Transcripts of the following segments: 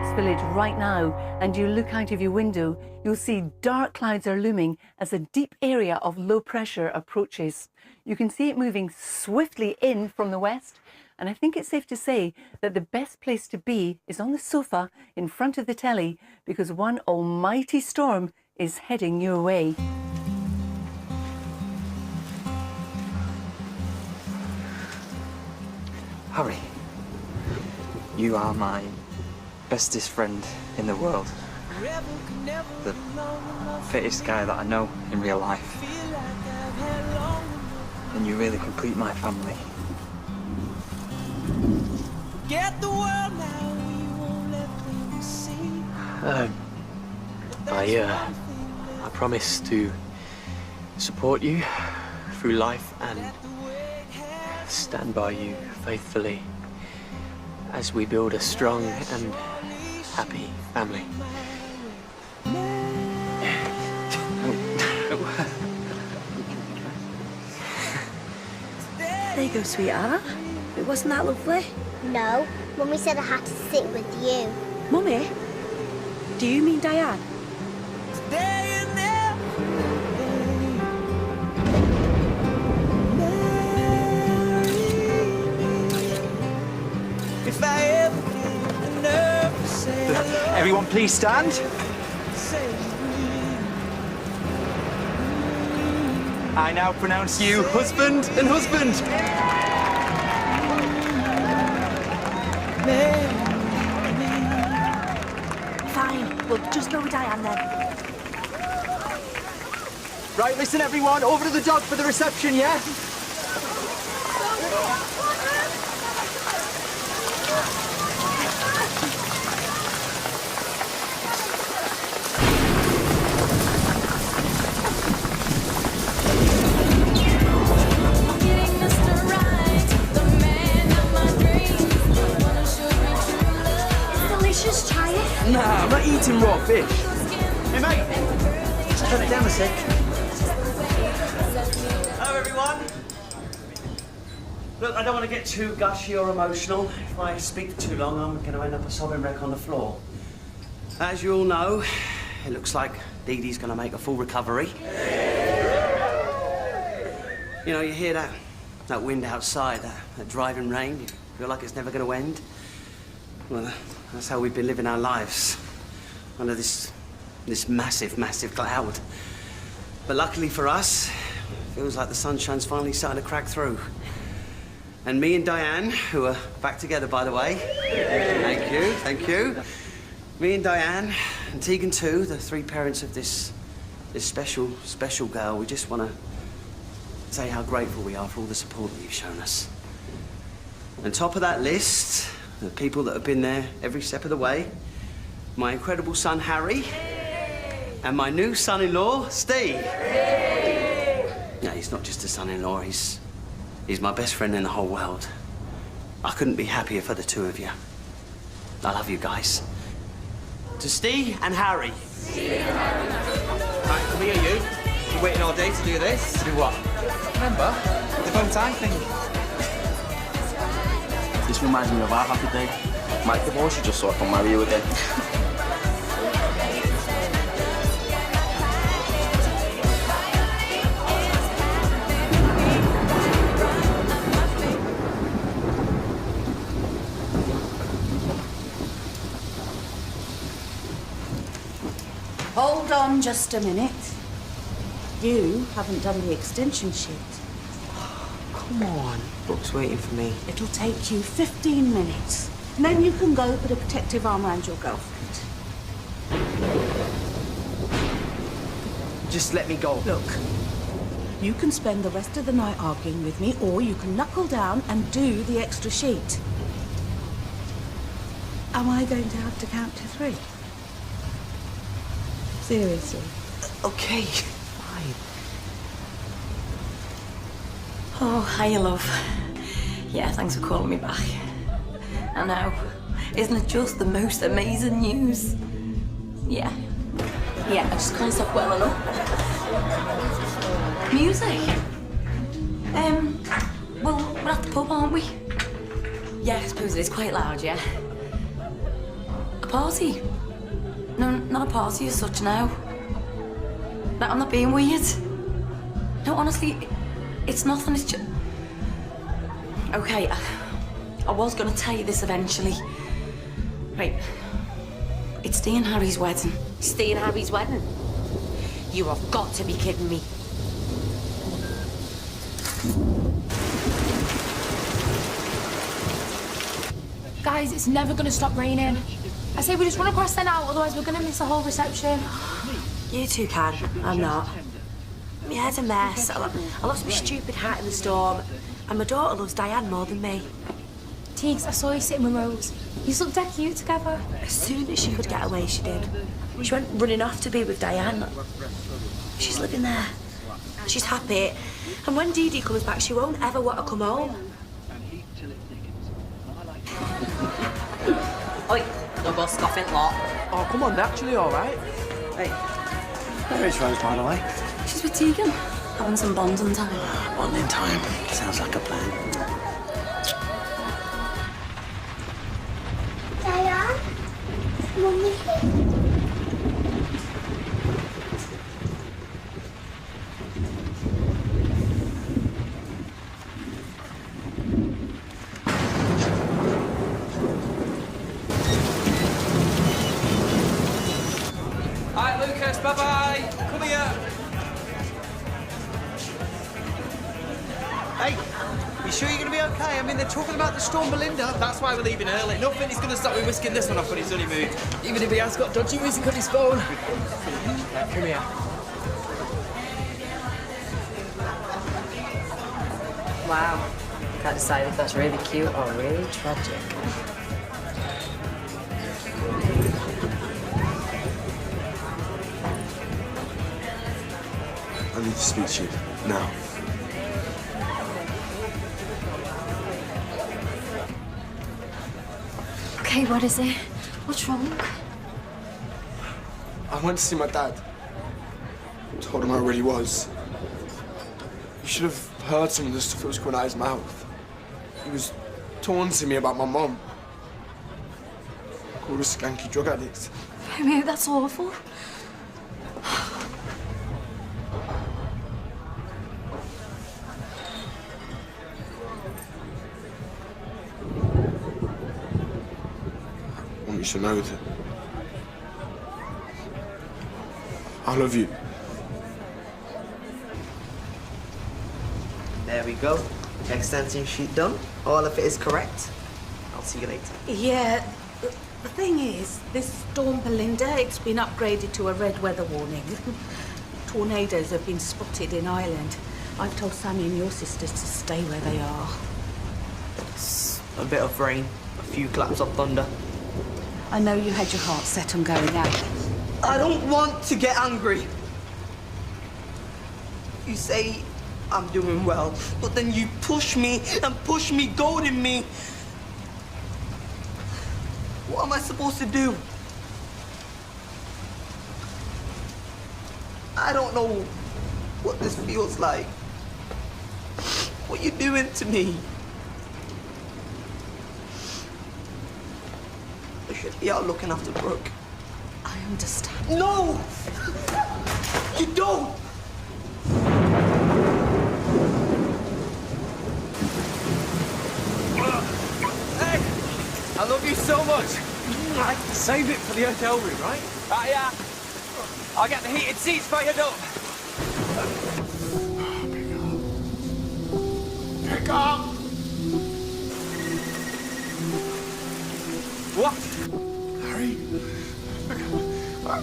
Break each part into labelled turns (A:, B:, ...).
A: Scots village right now and you look out of your window, you'll see dark clouds are looming as a deep area of low pressure approaches. You can see it moving swiftly in from the west, and I think it's safe to say that the best place to be is on the sofa in front of the telly, because one almighty storm is heading your way.
B: Harry, you are my bestest friend in the world. The fittest guy that I know in real life. And you really complete my family.
C: Get the world now, we won't let them see.
D: I promise to support you through life and stand by you faithfully as we build a strong and happy family.
E: There you go, sweetheart. It wasn't that lovely?
F: No, Mummy said I had to sit with you.
E: Mummy? Do you mean Diane?
C: Stay in there. If I ever get the nerve to say hello,
B: Everyone please stand.
C: say
B: I now pronounce you husband and husband.
E: Fine, we'll just go with Diane then.
B: Right, listen everyone, over to the dog for the reception, yeah?
E: Delicious, try it.
B: Nah, I'm not eating raw fish. Hey mate, just turn it down a sec.
G: Hello everyone. Look, I don't want to get too gushy or emotional. If I speak for too long, I'm going to end up a sobbing wreck on the floor. As you all know, it looks like Dee Dee's going to make a full recovery. You know, you hear that wind outside, that driving rain, you feel like it's never going to end. Well, that's how we've been living our lives, under this massive, massive cloud. But luckily for us, it feels like the sunshine's finally starting to crack through. And me and Diane, who are back together, by the way. Thank you, thank you. Me and Diane, and Tegan too, the three parents of this special, special girl, we just want to say how grateful we are for all the support that you've shown us. On top of that list, the people that have been there every step of the way, my incredible son, Harry, and my new son-in-law, Steve. No, he's not just a son-in-law, he's my best friend in the whole world. I couldn't be happier for the two of you. I love you guys. To Steve and Harry.
B: Right, come here you. You're waiting all day to do this. To do what? Remember? The bow tie thing.
H: This reminds me of our happy day. My divorce, you just so I can marry you again.
E: Hold on just a minute. You haven't done the extension sheet.
G: Come on, Brooke's waiting for me.
E: It'll take you 15 minutes. And then you can go put a protective arm around your girlfriend.
G: Just let me go.
E: Look, you can spend the rest of the night arguing with me, or you can knuckle down and do the extra sheet. Am I going to have to count to 3? Seriously?
G: Okay, fine.
I: Oh, hiya, love. Yeah, thanks for calling me back. I know. Isn't it just the most amazing news? Yeah. Yeah, I just can't stop well enough. Music? Well, we're at the pub, aren't we? Yeah, I suppose it is quite loud, yeah. party. No, not a party as such now. No, I'm not being weird. No, honestly, it's nothing, it's just... Okay, I was gonna tell you this eventually. Right. It's Dee and Harry's wedding.
J: It's Dee and Harry's wedding? You have got to be kidding me.
K: Guys, it's never gonna stop raining. I say we just run across there now, otherwise we're gonna miss the whole reception.
J: You two can. I'm not. My hair's a mess. I lost my stupid hat in the storm. And my daughter loves Diane more than me.
K: Teagues, I saw you sitting with Rose. You look dead cute together.
J: As soon as she could get away, she did. She went running off to be with Diane. She's living there. She's happy. And when Dee Dee comes back, she won't ever want to come home.
I: Oi, no go scoffing lot.
H: Oh, come on, they're actually all right.
G: Hey, where is Rose, by the way?
I: She's with Tegan, having some bonding time.
G: Bonding time. Sounds like a plan.
F: Diane? Mummy?
H: All right, Lucas, bye-bye. Come here.
C: Hey, you sure you're going to be okay? I mean, they're talking about the storm Belinda. That's why we're leaving early. Nothing is going to stop me whisking this one off when he's honeymoon. Even if he has got dodgy music on his phone.
D: Come here.
J: Wow. Can't decide if that's really cute or really tragic.
L: I need to speak to you now.
K: Okay, what is it? What's wrong?
L: I went to see my dad. Told him how I really was. You should have heard some of the stuff that was coming out of his mouth. He was taunting me about my mom. Called her a skanky drug addict.
K: Romeo, that's awful.
L: I want you to know that I love you.
G: There we go. Extension sheet done. All of it is correct. I'll see you later.
E: Yeah, the thing is, this storm Belinda, it's been upgraded to a red weather warning. Tornadoes have been spotted in Ireland. I've told Sammy and your sisters to stay where they are.
G: A bit of rain, a few claps of thunder.
E: I know you had your heart set on going out.
G: I don't want to get angry. You say I'm doing well, but then you push me and push me, goading me. What am I supposed to do? I don't know what this feels like. What you doing to me? I should be out looking after Brooke.
E: I understand.
G: No! You don't!
H: Hey, I love you so much. Save it for the hotel room, right? Yeah. I'll get the heated seats fired up.
L: Pick up!
H: What?
L: Harry,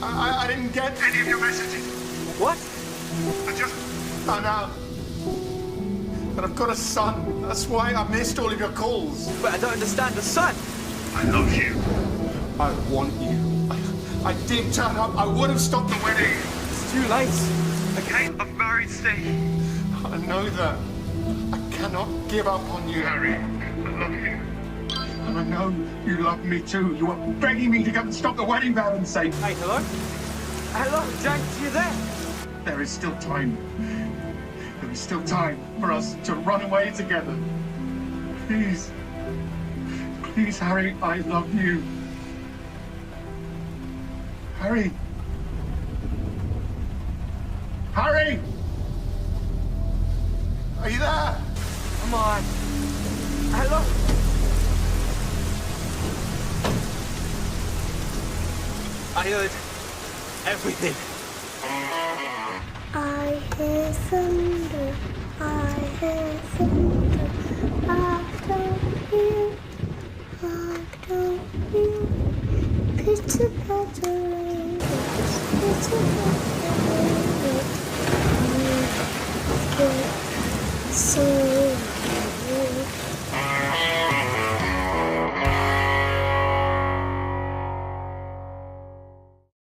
L: I didn't get any of your messages.
H: What?
L: I just found out that I've got a son. That's why I missed all of your calls.
H: But I don't understand the son.
L: I love you. I want you. I did turn up. I would have stopped the wedding.
H: It's too late.
L: Okay, I've married Steve. I know that. I cannot give up on you, Harry. I love you. And I know you love me too. You were begging me to come and stop the wedding vow and say,
H: Hey, hello? Hello, James, you there?
L: there is still time. There is still time for us to run away together. Please. Please, Harry, I love you. Harry! Harry! Are you there?
H: Come on. Hello? I heard everything.
F: I hear thunder, I hear thunder. I don't hear, I don't hear. Pitter patter raindrops, pitter patter.